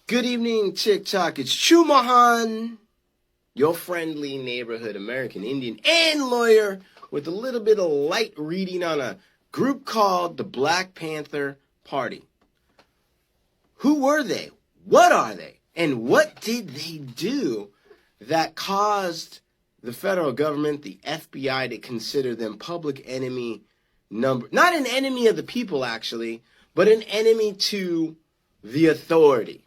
Good evening, TikTok. It's Chumahan, your friendly neighborhood American Indian and lawyer with a little bit of light reading on a group called the Black Panther Party. Who were they? What are they? And what did they do that caused the federal government, the FBI, to consider them public enemy number, not an enemy of the people actually, but an enemy to the authority?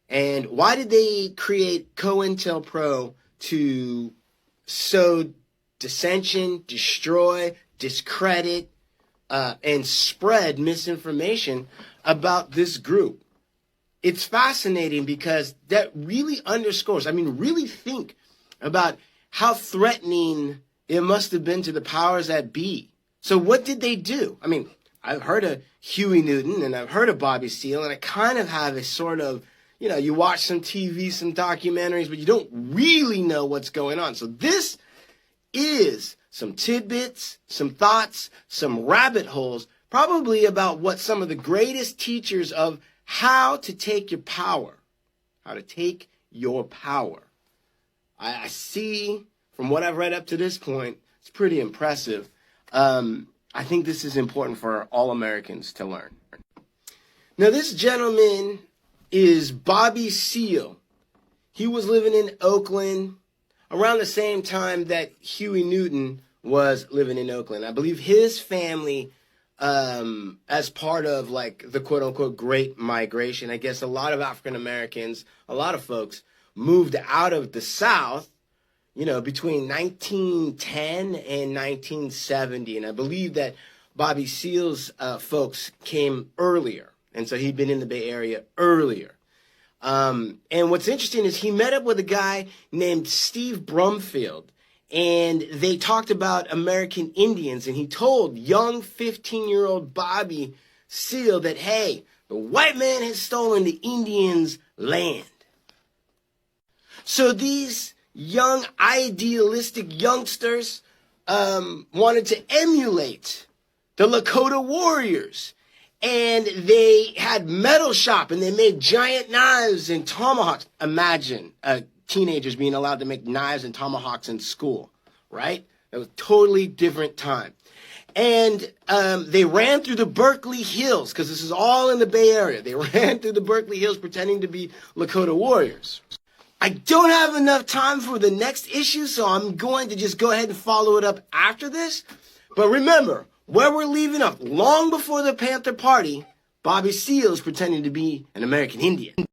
And why did they create COINTELPRO to sow dissension, destroy, discredit, and spread misinformation about this group? It's fascinating because that really underscores, really think about how threatening it must have been to the powers that be. So what did they do? I've heard of Huey Newton and I've heard of Bobby Seale, and I kind of have a sort of, you watch some TV, some documentaries, but you don't really know what's going on. So this is some tidbits, some thoughts, some rabbit holes, probably about what some of the greatest teachers of how to take your power, I see from what I've read up to this point, it's pretty impressive. I think this is important for all Americans to learn. Now, this gentleman is Bobby Seale. He was living in Oakland around the same time that Huey Newton was living in Oakland. I believe his family, as part of like the quote unquote Great Migration, I guess a lot of African Americans, a lot of folks moved out of the South, between 1910 and 1970. And I believe that Bobby Seale's folks came earlier. And so he'd been in the Bay Area earlier. And what's interesting is he met up with a guy named Steve Brumfield, and they talked about American Indians. And he told young 15-year-old Bobby Seale that, hey, the white man has stolen the Indians' land. So these young, idealistic youngsters wanted to emulate the Lakota warriors. And they had metal shop and they made giant knives and tomahawks. Imagine teenagers being allowed to make knives and tomahawks in school, right? It was a totally different time. And they ran through the Berkeley Hills, because this is all in the Bay Area. They ran through the Berkeley Hills pretending to be Lakota warriors. I don't have enough time for the next issue, so I'm going to just go ahead and follow it up after this. But remember, where we're leaving off, long before the Panther Party, Bobby Seale is pretending to be an American Indian.